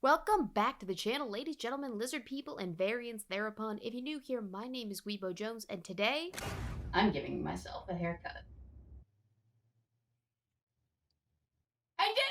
Welcome back to the channel, ladies, gentlemen, lizard people, and variants thereupon. If you're new here, my name is Weebo Jones, and today, I'm giving myself a haircut. I did it!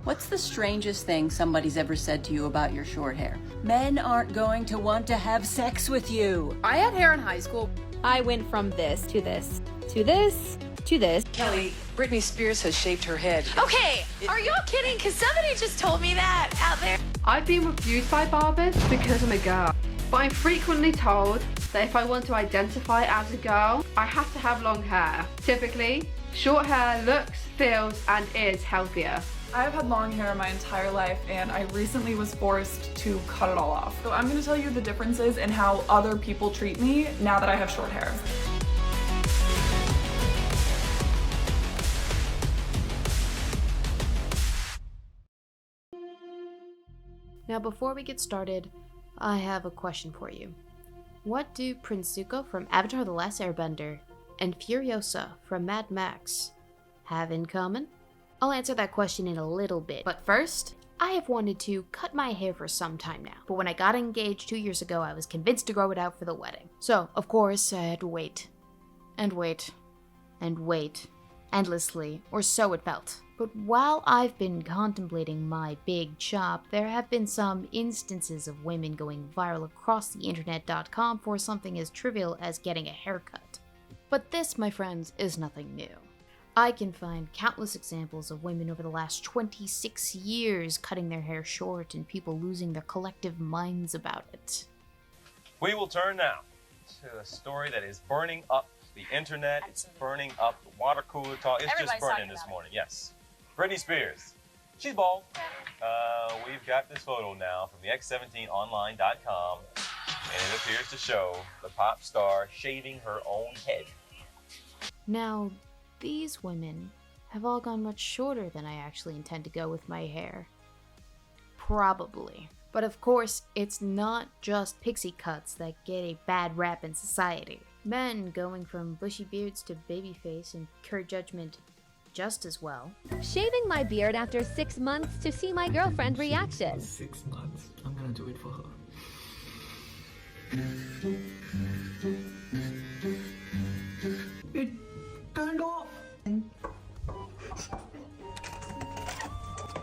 What's the strangest thing somebody's ever said to you about your short hair? Men aren't going to want to have sex with you. I had hair in high school. I went from this to this, to this, to this. Kelly, Britney Spears has shaved her head. Okay, are y'all kidding? Because somebody just told me that out there. I've been refused by barbers because I'm a girl. But I'm frequently told that if I want to identify as a girl, I have to have long hair. Typically, short hair looks, feels, and is healthier. I've had long hair my entire life and I recently was forced to cut it all off. So I'm going to tell you the differences in how other people treat me now that I have short hair. Now before we get started, I have a question for you. What do Prince Zuko from Avatar: The Last Airbender and Furiosa from Mad Max have in common? I'll answer that question in a little bit, but first, I have wanted to cut my hair for some time now, but when I got engaged 2 years ago, I was convinced to grow it out for the wedding. So, of course, I had to wait, and wait, and wait, endlessly, or so it felt. But while I've been contemplating my big chop, there have been some instances of women going viral across the internet.com for something as trivial as getting a haircut. But this, my friends, is nothing new. I can find countless examples of women over the last 26 years cutting their hair short and people losing their collective minds about it. We will turn now to a story that is burning up the internet. It's burning up the water cooler talk. It's just burning this morning. Yes. Britney Spears. She's bald. We've got this photo now from the x17online.com, and it appears to show the pop star shaving her own head. Now, these women have all gone much shorter than I actually intend to go with my hair. Probably. But of course, it's not just pixie cuts that get a bad rap in society. Men going from bushy beards to babyface incur judgment just as well. Shaving my beard after 6 months to see my girlfriend reaction. 6 months. I'm gonna do it for her. It turned off.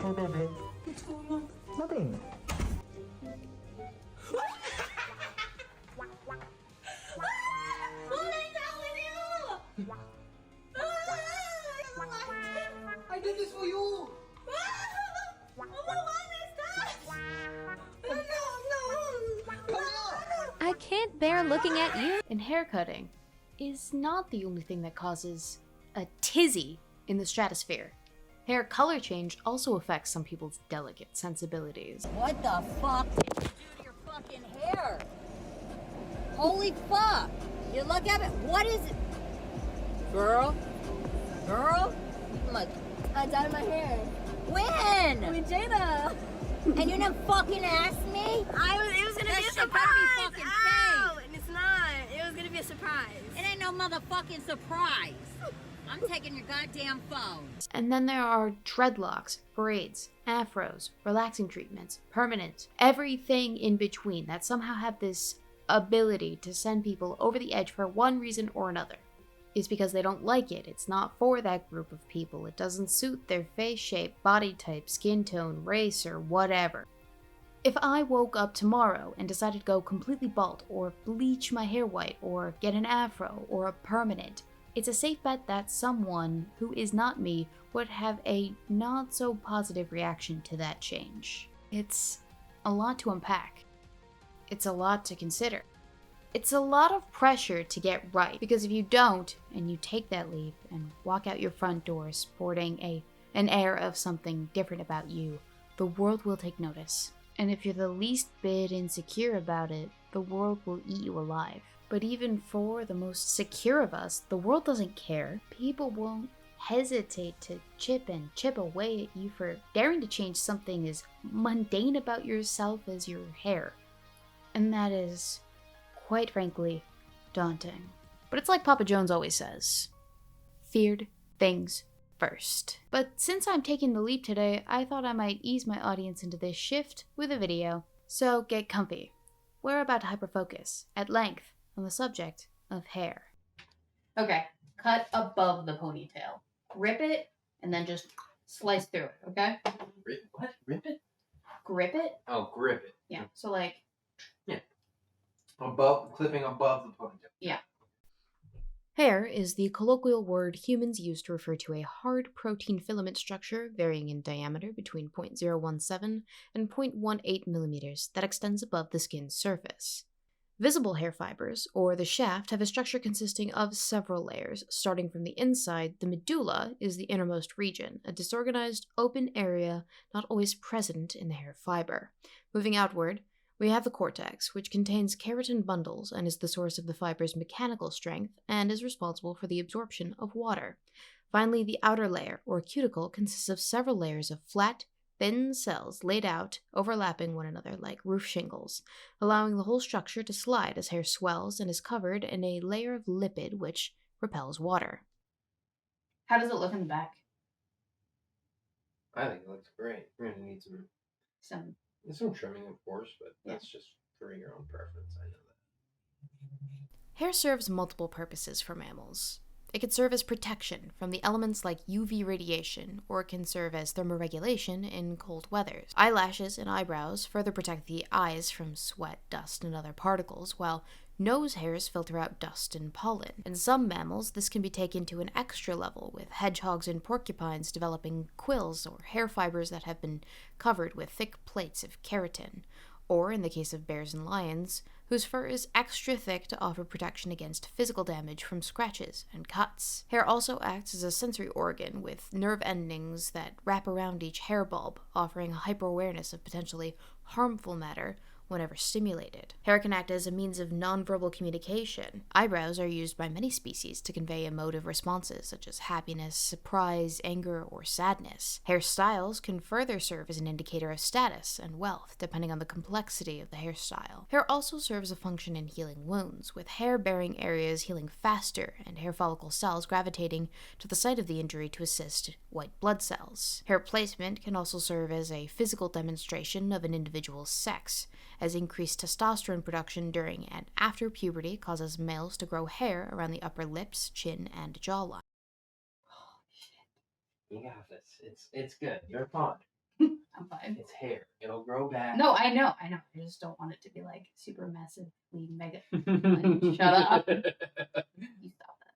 Oh, baby. What's going on? Nothing. I did this for you. I can't bear looking at you. And haircutting is not the only thing that causes a tizzy in the stratosphere. Hair color change also affects some people's delicate sensibilities. What the fuck did you do to your fucking hair? Holy fuck! You look at it, what is it? Girl? Girl? I dyed my hair. When? With Jada. And you didn't fucking ask me? It was gonna be a That shit surprise. better be fucking Ow, fake. and it's not. It was gonna be a surprise. It ain't no motherfucking surprise. I'm taking your goddamn phone. And then there are dreadlocks, braids, afros, relaxing treatments, permanent, everything in between that somehow have this ability to send people over the edge for one reason or another. It's because they don't like it. It's not for that group of people. It doesn't suit their face shape, body type, skin tone, race, or whatever. If I woke up tomorrow and decided to go completely bald, or bleach my hair white, or get an afro, or a permanent, it's a safe bet that someone who is not me would have a not so positive reaction to that change. It's a lot to unpack. It's a lot to consider. It's a lot of pressure to get right, because if you don't, and you take that leap and walk out your front door sporting an air of something different about you, the world will take notice. And if you're the least bit insecure about it, the world will eat you alive. But even for the most secure of us, the world doesn't care. People won't hesitate to chip away at you for daring to change something as mundane about yourself as your hair. And that is, quite frankly, daunting. But it's like Papa Jones always says, feared things first. But since I'm taking the leap today, I thought I might ease my audience into this shift with a video. So get comfy. We're about to hyperfocus, at length, on the subject of hair. Okay, cut above the ponytail. Rip it, and then just slice through it, okay? What? Rip it? Grip it? Oh, grip it. Yeah, so like... Yeah. Clipping above the ponytail. Yeah. Hair is the colloquial word humans use to refer to a hard protein filament structure varying in diameter between 0.017 and 0.18 millimeters that extends above the skin's surface. Visible hair fibers, or the shaft, have a structure consisting of several layers. Starting from the inside, the medulla is the innermost region, a disorganized, open area not always present in the hair fiber. Moving outward, we have the cortex, which contains keratin bundles and is the source of the fiber's mechanical strength and is responsible for the absorption of water. Finally, the outer layer, or cuticle, consists of several layers of flat, thin cells laid out, overlapping one another like roof shingles, allowing the whole structure to slide as hair swells and is covered in a layer of lipid which repels water. How does it look in the back? I think it looks great. We're going to need some trimming, of course, but that's just for your own preference. I know that. Hair serves multiple purposes for mammals. It can serve as protection from the elements like UV radiation, or it can serve as thermoregulation in cold weathers. Eyelashes and eyebrows further protect the eyes from sweat, dust, and other particles, while nose hairs filter out dust and pollen. In some mammals, this can be taken to an extra level, with hedgehogs and porcupines developing quills or hair fibers that have been covered with thick plates of keratin, or in the case of bears and lions, whose fur is extra thick to offer protection against physical damage from scratches and cuts. Hair also acts as a sensory organ with nerve endings that wrap around each hair bulb, offering a hyper-awareness of potentially harmful matter whenever stimulated. Hair can act as a means of nonverbal communication. Eyebrows are used by many species to convey emotive responses such as happiness, surprise, anger, or sadness. Hairstyles can further serve as an indicator of status and wealth, depending on the complexity of the hairstyle. Hair also serves a function in healing wounds, with hair-bearing areas healing faster and hair follicle cells gravitating to the site of the injury to assist white blood cells. Hair placement can also serve as a physical demonstration of an individual's sex, as increased testosterone production during and after puberty causes males to grow hair around the upper lips, chin, and jawline. Oh, shit. You got this. It's good. You're fine. I'm fine. It's hair. It'll grow back. No, I know. I just don't want it to be like super massively mega. Like, shut up. You stop that.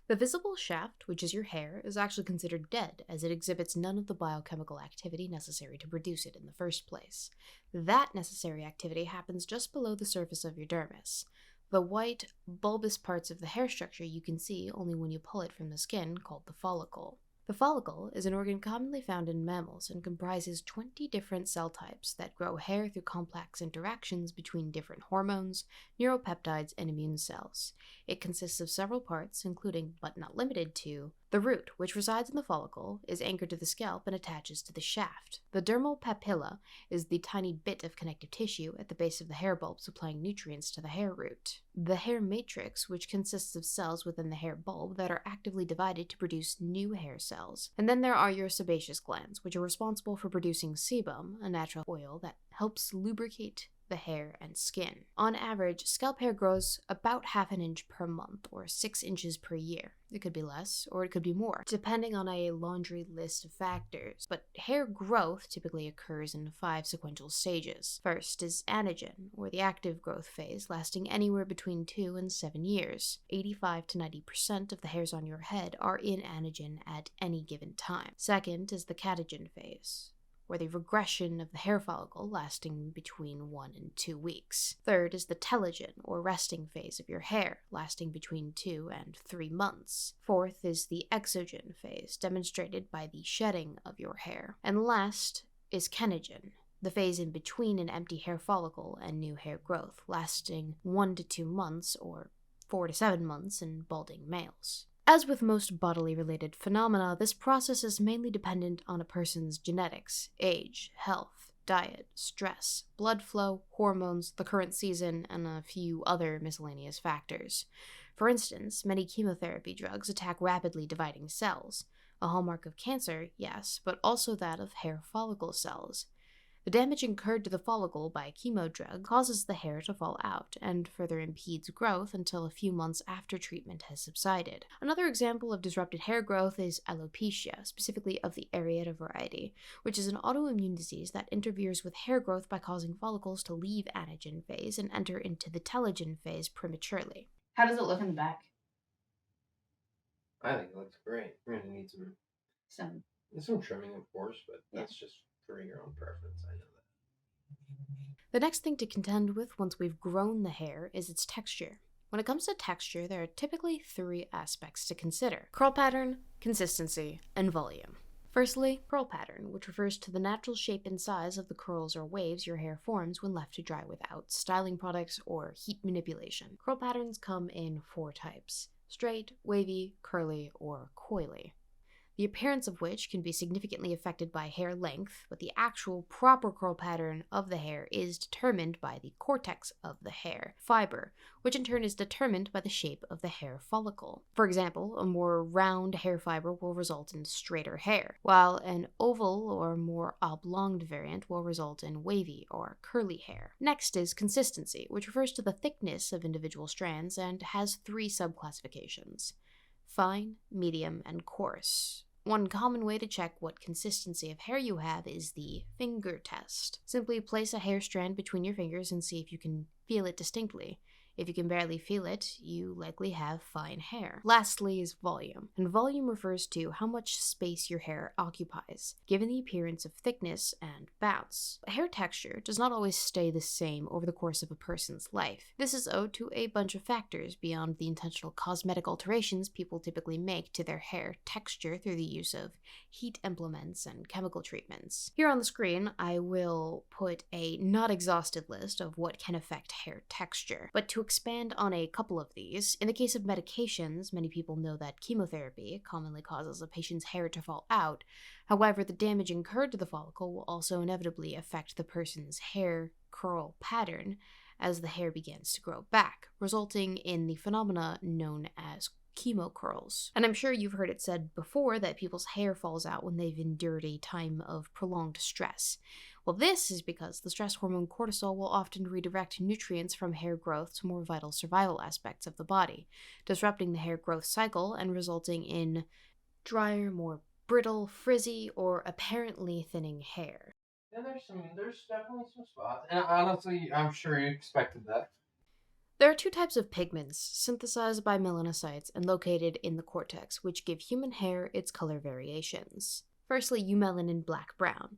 The visible shaft, which is your hair, is actually considered dead, as it exhibits none of the biochemical activity necessary to produce it in the first place. That necessary activity happens just below the surface of your dermis. The white, bulbous parts of the hair structure you can see only when you pull it from the skin, called the follicle. The follicle is an organ commonly found in mammals and comprises 20 different cell types that grow hair through complex interactions between different hormones, neuropeptides, and immune cells. It consists of several parts, including, but not limited to, the root, which resides in the follicle, is anchored to the scalp and attaches to the shaft. The dermal papilla is the tiny bit of connective tissue at the base of the hair bulb supplying nutrients to the hair root. The hair matrix, which consists of cells within the hair bulb that are actively divided to produce new hair cells. And then there are your sebaceous glands, which are responsible for producing sebum, a natural oil that helps lubricate the hair and skin. On average, scalp hair grows about half an inch per month, or 6 inches per year. It could be less, or it could be more, depending on a laundry list of factors. But hair growth typically occurs in 5 sequential stages. First is anagen, or the active growth phase, lasting anywhere between 2 and 7 years. 85 to 90% of the hairs on your head are in anagen at any given time. Second is the catagen phase, or the regression of the hair follicle lasting between 1 and 2 weeks. Third is the telogen, or resting phase of your hair, lasting between 2 and 3 months. Fourth is the exogen phase, demonstrated by the shedding of your hair. And last is cenogen, the phase in between an empty hair follicle and new hair growth, lasting 1 to 2 months, or 4 to 7 months in balding males. As with most bodily related phenomena, this process is mainly dependent on a person's genetics, age, health, diet, stress, blood flow, hormones, the current season, and a few other miscellaneous factors. For instance, many chemotherapy drugs attack rapidly dividing cells. A hallmark of cancer, yes, but also that of hair follicle cells. The damage incurred to the follicle by a chemo drug causes the hair to fall out and further impedes growth until a few months after treatment has subsided. Another example of disrupted hair growth is alopecia, specifically of the areata variety, which is an autoimmune disease that interferes with hair growth by causing follicles to leave anagen phase and enter into the telogen phase prematurely. How does it look in the back? I think it looks great. We're gonna need some trimming, of course, but that's just for your own preference. I know that. The next thing to contend with once we've grown the hair is its texture. When it comes to texture, there are typically 3 aspects to consider: curl pattern, consistency, and volume. Firstly, curl pattern, which refers to the natural shape and size of the curls or waves your hair forms when left to dry without styling products or heat manipulation. Curl patterns come in 4 types: straight, wavy, curly, or coily. The appearance of which can be significantly affected by hair length, but the actual proper curl pattern of the hair is determined by the cortex of the hair fiber, which in turn is determined by the shape of the hair follicle. For example, a more round hair fiber will result in straighter hair, while an oval or more oblong variant will result in wavy or curly hair. Next is consistency, which refers to the thickness of individual strands and has 3 subclassifications: fine, medium, and coarse. One common way to check what consistency of hair you have is the finger test. Simply place a hair strand between your fingers and see if you can feel it distinctly. If you can barely feel it, you likely have fine hair. Lastly is volume, and volume refers to how much space your hair occupies, given the appearance of thickness and bounce. Hair texture does not always stay the same over the course of a person's life. This is owed to a bunch of factors beyond the intentional cosmetic alterations people typically make to their hair texture through the use of heat implements and chemical treatments. Here on the screen, I will put a not exhaustive list of what can affect hair texture, but to expand on a couple of these, in the case of medications, many people know that chemotherapy commonly causes a patient's hair to fall out. However, the damage incurred to the follicle will also inevitably affect the person's hair curl pattern as the hair begins to grow back, resulting in the phenomena known as chemo curls. And I'm sure you've heard it said before that people's hair falls out when they've endured a time of prolonged stress. Well, this is because the stress hormone cortisol will often redirect nutrients from hair growth to more vital survival aspects of the body, disrupting the hair growth cycle and resulting in drier, more brittle, frizzy, or apparently thinning hair. Yeah, there's definitely some spots. And honestly, I'm sure you expected that. There are 2 types of pigments, synthesized by melanocytes and located in the cortex, which give human hair its color variations. Firstly, eumelanin black-brown,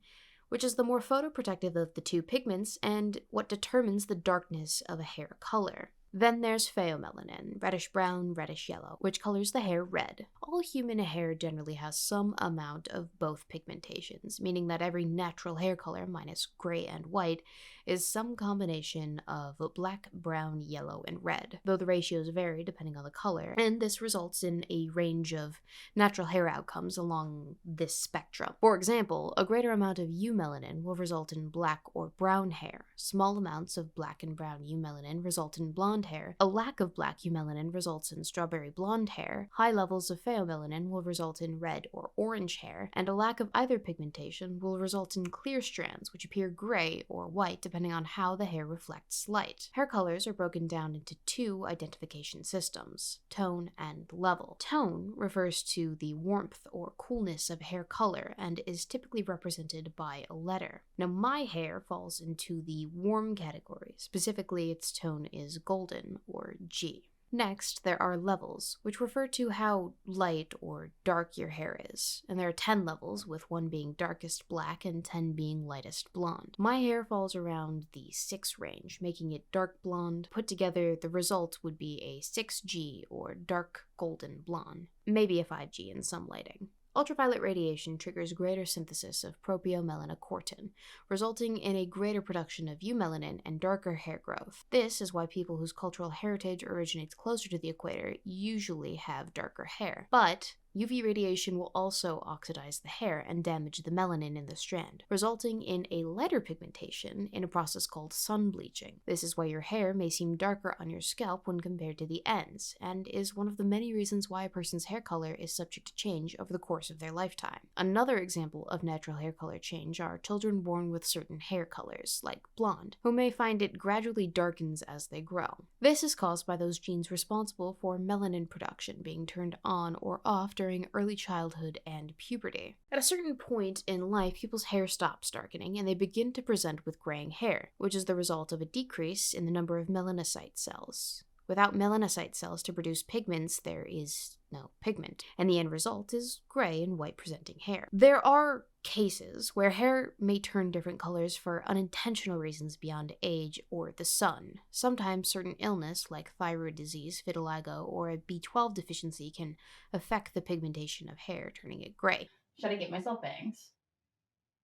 which is the more photoprotective of the 2 pigments and what determines the darkness of a hair color. Then there's pheomelanin, reddish-brown, reddish-yellow, which colors the hair red. All human hair generally has some amount of both pigmentations, meaning that every natural hair color, minus gray and white, is some combination of black, brown, yellow, and red, though the ratios vary depending on the color, and this results in a range of natural hair outcomes along this spectrum. For example, a greater amount of eumelanin will result in black or brown hair. Small amounts of black and brown eumelanin result in blonde hair. A lack of black eumelanin results in strawberry blonde hair. High levels of pheomelanin will result in red or orange hair, and a lack of either pigmentation will result in clear strands, which appear gray or white depending on how the hair reflects light. Hair colors are broken down into 2 identification systems: tone and level. Tone refers to the warmth or coolness of hair color and is typically represented by a letter. Now, my hair falls into the warm category. Specifically, its tone is golden, or G. Next, there are levels, which refer to how light or dark your hair is, and there are 10 levels, with 1 being darkest black and 10 being lightest blonde. My hair falls around the 6 range, making it dark blonde. Put together, the result would be a 6G, or dark golden blonde, maybe a 5G in some lighting. Ultraviolet radiation triggers greater synthesis of propiomelanocortin, resulting in a greater production of eumelanin and darker hair growth. This is why people whose cultural heritage originates closer to the equator usually have darker hair. But UV radiation will also oxidize the hair and damage the melanin in the strand, resulting in a lighter pigmentation in a process called sun bleaching. This is why your hair may seem darker on your scalp when compared to the ends, and is one of the many reasons why a person's hair color is subject to change over the course of their lifetime. Another example of natural hair color change are children born with certain hair colors, like blonde, who may find it gradually darkens as they grow. This is caused by those genes responsible for melanin production being turned on or off during early childhood and puberty. At a certain point in life, people's hair stops darkening and they begin to present with graying hair, which is the result of a decrease in the number of melanocyte cells. Without melanocyte cells to produce pigments, there is no pigment, and the end result is gray and white presenting hair. There are cases where hair may turn different colors for unintentional reasons beyond age or the sun. Sometimes certain illness, like thyroid disease, vitiligo, or a B12 deficiency can affect the pigmentation of hair, turning it gray. Should I get myself bangs?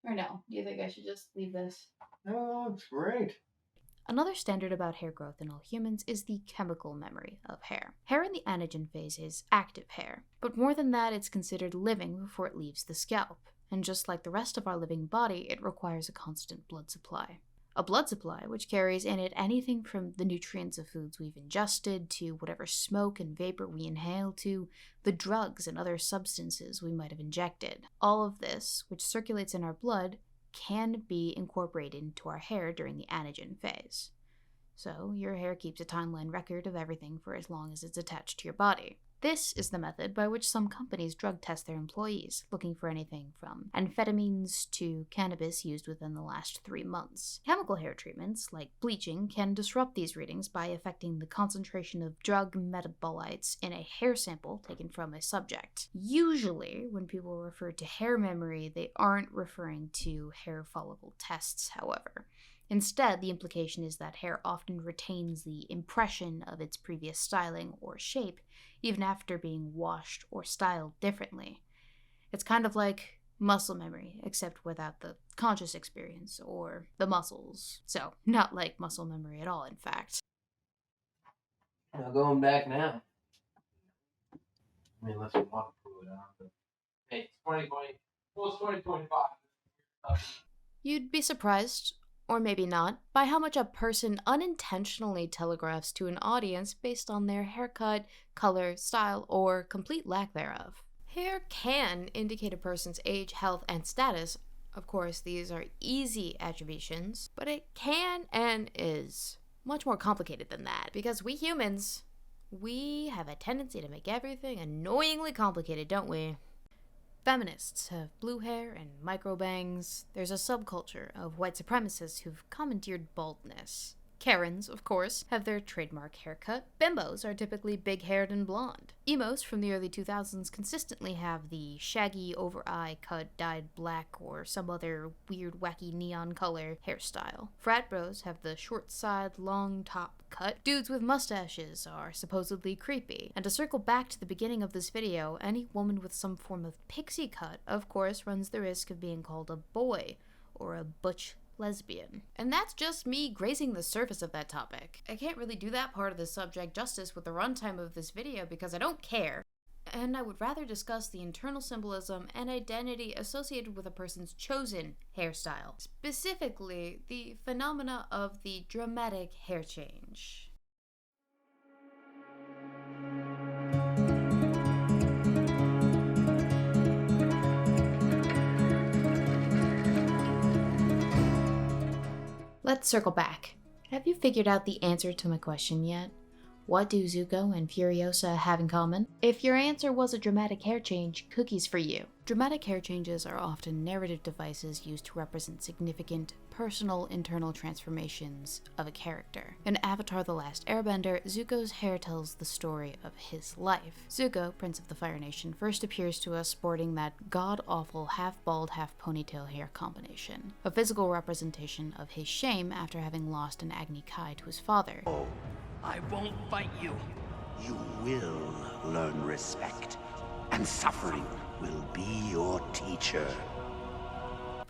Or no? Do you think I should just leave this? No, it's great. Another standard about hair growth in all humans is the chemical memory of hair. Hair in the anagen phase is active hair, but more than that, it's considered living before it leaves the scalp. And just like the rest of our living body, it requires a constant blood supply. A blood supply which carries in it anything from the nutrients of foods we've ingested to whatever smoke and vapor we inhale to the drugs and other substances we might have injected. All of this, which circulates in our blood, can be incorporated into our hair during the anagen phase. So your hair keeps a timeline record of everything for as long as it's attached to your body. This is the method by which some companies drug test their employees, looking for anything from amphetamines to cannabis used within the last 3 months. Chemical hair treatments, like bleaching, can disrupt these readings by affecting the concentration of drug metabolites in a hair sample taken from a subject. Usually, when people refer to hair memory, they aren't referring to hair follicle tests, however. Instead, the implication is that hair often retains the impression of its previous styling or shape, even after being washed or styled differently. It's kind of like muscle memory, except without the conscious experience or the muscles. So, not like muscle memory at all, in fact. Now going back now. I mean, unless we want to pull it out. But hey, it's 2020. Well, it's 2025. You'd be surprised, or maybe not, by how much a person unintentionally telegraphs to an audience based on their haircut, color, style, or complete lack thereof. Hair can indicate a person's age, health, and status. Of course, these are easy attributions, but it can and is much more complicated than that, because we humans, we have a tendency to make everything annoyingly complicated, don't we? Feminists have blue hair and microbangs. There's a subculture of white supremacists who've commandeered baldness. Karens, of course, have their trademark haircut. Bimbos are typically big-haired and blonde. Emos from the early 2000s consistently have the shaggy over-eye cut dyed black or some other weird, wacky neon color hairstyle. Frat bros have the short side, long top cut. Dudes with mustaches are supposedly creepy. And to circle back to the beginning of this video, any woman with some form of pixie cut, of course, runs the risk of being called a boy or a butch lesbian. And that's just me grazing the surface of that topic. I can't really do that part of the subject justice with the runtime of this video because I don't care. And I would rather discuss the internal symbolism and identity associated with a person's chosen hairstyle. Specifically, the phenomena of the dramatic hair change. Let's circle back. Have you figured out the answer to my question yet? What do Zuko and Furiosa have in common? If your answer was a dramatic hair change, cookies for you. Dramatic hair changes are often narrative devices used to represent significant, personal internal transformations of a character. In Avatar: The Last Airbender, Zuko's hair tells the story of his life. Zuko, Prince of the Fire Nation, first appears to us sporting that god-awful half-bald, half-ponytail hair combination, a physical representation of his shame after having lost an Agni Kai to his father. Oh, I won't fight you. You will learn respect, and suffering will be your teacher.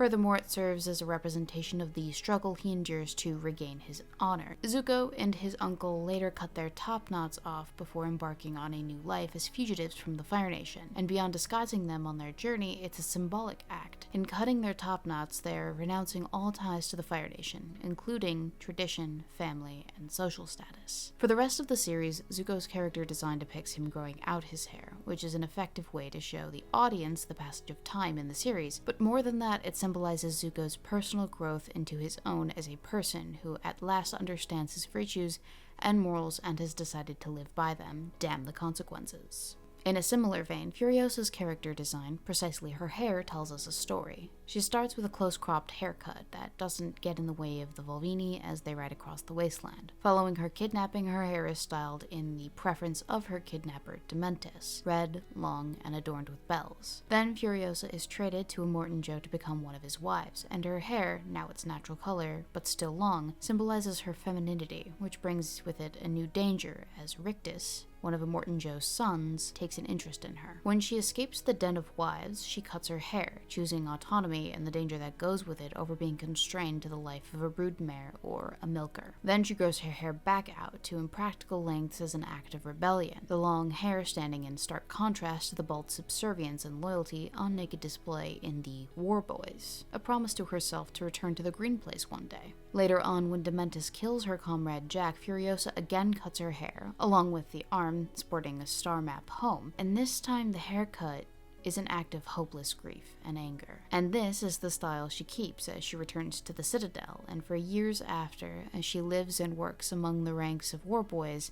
Furthermore, it serves as a representation of the struggle he endures to regain his honor. Zuko and his uncle later cut their top knots off before embarking on a new life as fugitives from the Fire Nation, and beyond disguising them on their journey, it's a symbolic act. In cutting their top knots, they're renouncing all ties to the Fire Nation, including tradition, family, and social status. For the rest of the series, Zuko's character design depicts him growing out his hair, which is an effective way to show the audience the passage of time in the series, but more than that, it symbolizes Zuko's personal growth into his own as a person who at last understands his virtues and morals and has decided to live by them, damn the consequences. In a similar vein, Furiosa's character design, precisely her hair, tells us a story. She starts with a close-cropped haircut that doesn't get in the way of the Volvini as they ride across the wasteland. Following her kidnapping, her hair is styled in the preference of her kidnapper, Dementis, red, long, and adorned with bells. Then Furiosa is traded to Immortan Joe to become one of his wives, and her hair, now its natural color, but still long, symbolizes her femininity, which brings with it a new danger, as Rictus, one of Immortan Joe's sons, takes an interest in her. When she escapes the den of wives, she cuts her hair, choosing autonomy and the danger that goes with it over being constrained to the life of a broodmare or a milker. Then she grows her hair back out to impractical lengths as an act of rebellion, the long hair standing in stark contrast to the bald subservience and loyalty on naked display in the War Boys, a promise to herself to return to the Green Place one day. Later on, when Dementis kills her comrade Jack, Furiosa again cuts her hair, along with the arm sporting a star map home, and this time the haircut is an act of hopeless grief and anger. And this is the style she keeps as she returns to the Citadel, and for years after, as she lives and works among the ranks of War Boys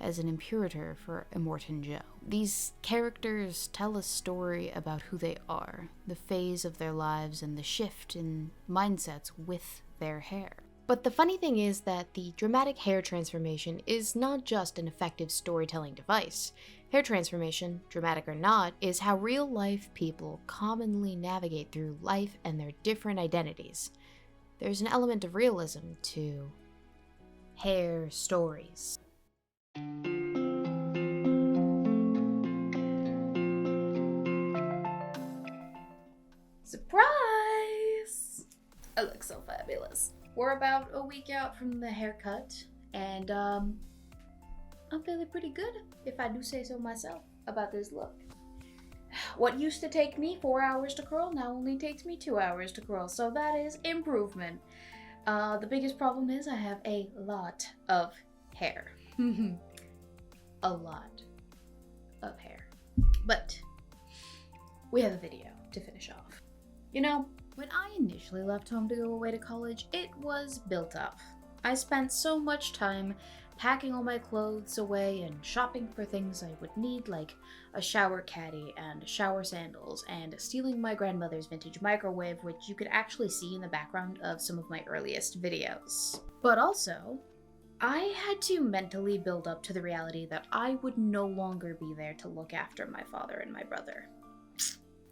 as an imperator for Immortan Joe. These characters tell a story about who they are, the phase of their lives, and the shift in mindsets with their hair. But the funny thing is that the dramatic hair transformation is not just an effective storytelling device. Hair transformation, dramatic or not, is how real-life people commonly navigate through life and their different identities. There's an element of realism to hair stories. Surprise! I look so fabulous. We're about a week out from the haircut, and I'm feeling pretty good, if I do say so myself, about this look. What used to take me 4 hours to curl now only takes me 2 hours to curl, so that is improvement. The biggest problem is I have a lot of hair. A lot of hair. But we have a video to finish off. You know, when I initially left home to go away to college, it was built up. I spent so much time packing all my clothes away and shopping for things I would need, like a shower caddy and shower sandals, and stealing my grandmother's vintage microwave, which you could actually see in the background of some of my earliest videos. But also, I had to mentally build up to the reality that I would no longer be there to look after my father and my brother.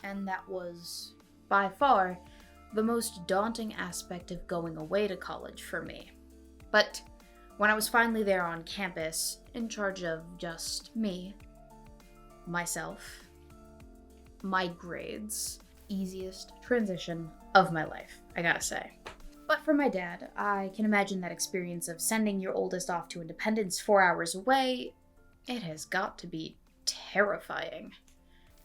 And that was, by far, the most daunting aspect of going away to college for me. But when I was finally there on campus, in charge of just me, myself, my grades, easiest transition of my life, I gotta say. But for my dad, I can imagine that experience of sending your oldest off to independence 4 hours away, it has got to be terrifying.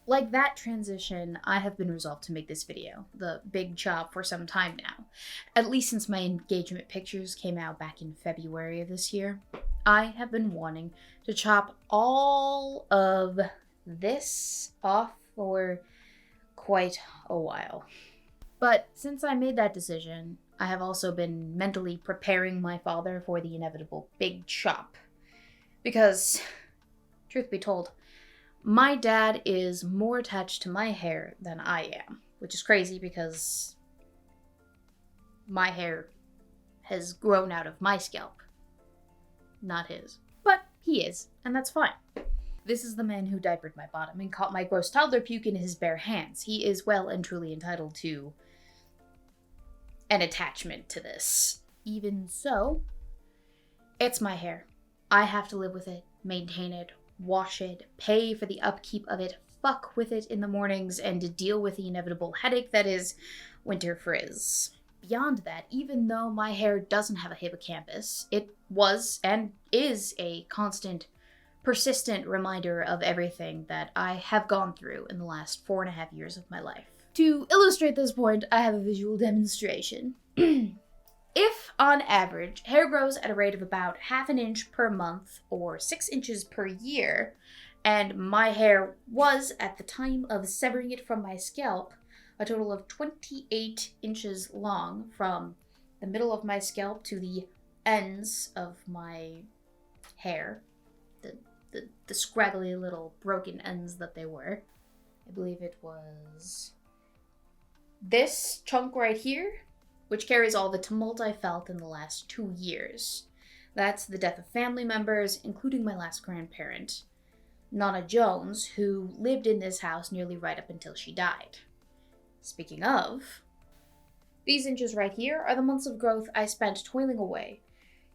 Like that transition, I have been resolved to make this video, the big chop, for some time now. At least since my engagement pictures came out back in February of this year. I have been wanting to chop all of this off for quite a while. But since I made that decision, I have also been mentally preparing my father for the inevitable big chop. Because, truth be told, my dad is more attached to my hair than I am, which is crazy because my hair has grown out of my scalp, not his. But he is, and that's fine. This is the man who diapered my bottom and caught my gross toddler puke in his bare hands. He is well and truly entitled to an attachment to this. Even so, it's my hair. I have to live with it, maintain it, wash it, pay for the upkeep of it, fuck with it in the mornings and to deal with the inevitable headache that is winter frizz. Beyond that, even though my hair doesn't have a hippocampus, it was and is a constant, persistent reminder of everything that I have gone through in the last 4.5 years of my life. To illustrate this point, I have a visual demonstration. If, on average, hair grows at a rate of about 1/2 inch per month or 6 inches per year, and my hair was, at the time of severing it from my scalp, a total of 28 inches long from the middle of my scalp to the ends of my hair, the scraggly little broken ends that they were. I believe it was this chunk right here, which carries all the tumult I felt in the last 2 years. That's the death of family members, including my last grandparent, Nana Jones, who lived in this house nearly right up until she died. Speaking of, these inches right here are the months of growth I spent toiling away,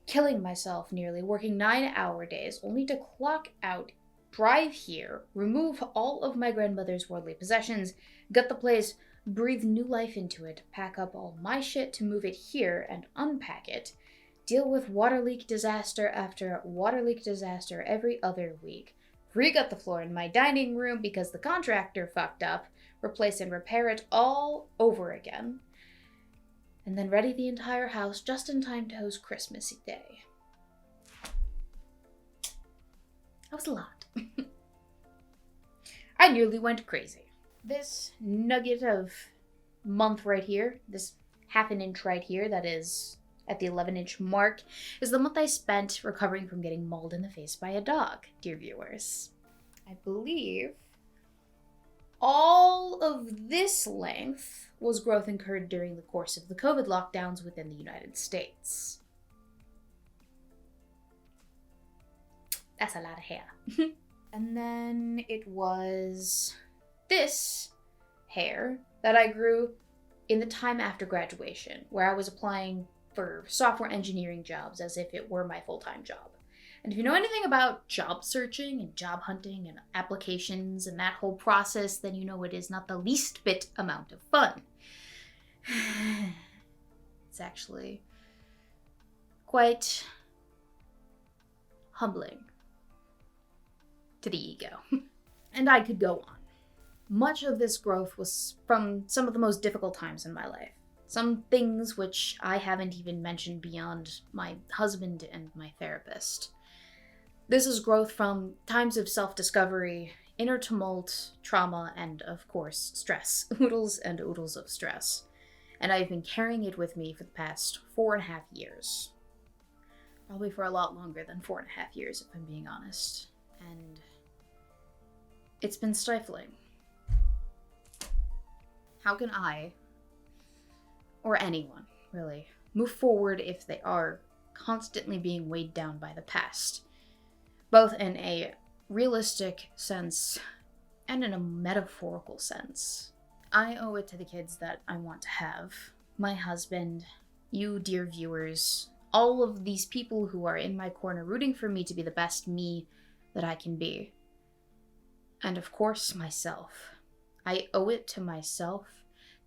killing myself nearly, working 9-hour days, only to clock out, drive here, remove all of my grandmother's worldly possessions, gut the place, breathe new life into it, pack up all my shit to move it here and unpack it, deal with water leak disaster after water leak disaster every other week, re-gut the floor in my dining room because the contractor fucked up, replace and repair it all over again, and then ready the entire house just in time to host Christmas Day. That was a lot. I nearly went crazy. This nugget of month right here, this 1/2 inch right here that is at the 11-inch mark, is the month I spent recovering from getting mauled in the face by a dog, dear viewers. I believe all of this length was growth incurred during the course of the COVID lockdowns within the United States. That's a lot of hair. And then it was this hair that I grew in the time after graduation, where I was applying for software engineering jobs as if it were my full-time job. And if you know anything about job searching and job hunting and applications and that whole process, then you know it is not the least bit amount of fun. It's actually quite humbling to the ego. And I could go on. Much of this growth was from some of the most difficult times in my life. Some things which I haven't even mentioned beyond my husband and my therapist. This is growth from times of self-discovery, inner tumult, trauma, and of course, stress. Oodles and oodles of stress. And I've been carrying it with me for the past 4.5 years. Probably for a lot longer than 4.5 years, if I'm being honest. And it's been stifling. How can I, or anyone, really, move forward if they are constantly being weighed down by the past? Both in a realistic sense and in a metaphorical sense. I owe it to the kids that I want to have, my husband, you dear viewers, all of these people who are in my corner rooting for me to be the best me that I can be. And of course, myself. I owe it to myself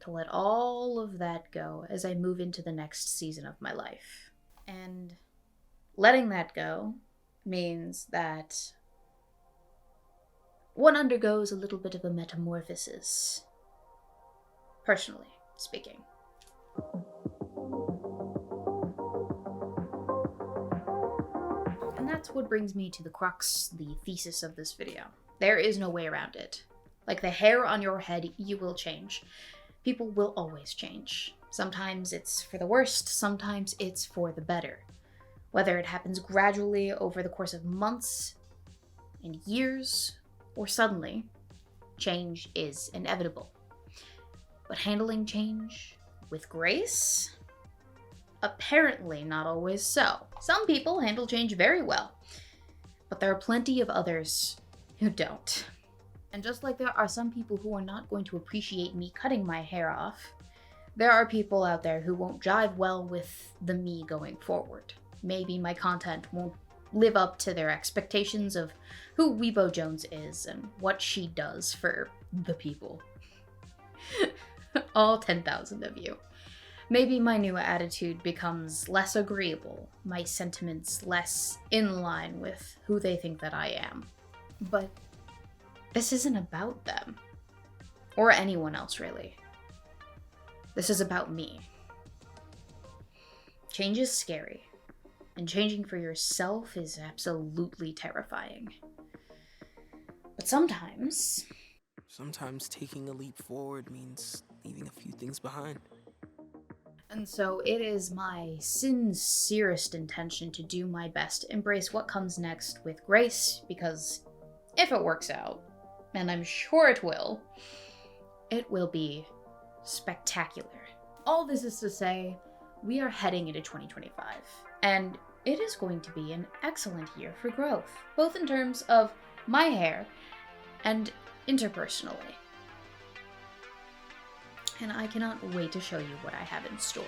to let all of that go as I move into the next season of my life. And letting that go means that one undergoes a little bit of a metamorphosis, personally speaking. And that's what brings me to the crux, the thesis of this video. There is no way around it. Like the hair on your head, you will change. People will always change. Sometimes it's for the worst, sometimes it's for the better. Whether it happens gradually over the course of months and years, or suddenly, change is inevitable. But handling change with grace? Apparently not always so. Some people handle change very well, but there are plenty of others who don't. And just like there are some people who are not going to appreciate me cutting my hair off, there are people out there who won't jive well with the me going forward. Maybe my content won't live up to their expectations of who Weebo Jones is and what she does for the people. All 10,000 of you. Maybe my new attitude becomes less agreeable, my sentiments less in line with who they think that I am. But this isn't about them. Or anyone else, really. This is about me. Change is scary, and changing for yourself is absolutely terrifying. But sometimes taking a leap forward means leaving a few things behind. And so it is my sincerest intention to do my best to embrace what comes next with grace, because if it works out, and I'm sure it will be spectacular. All this is to say, we are heading into 2025, and it is going to be an excellent year for growth, both in terms of my hair and interpersonally. And I cannot wait to show you what I have in store.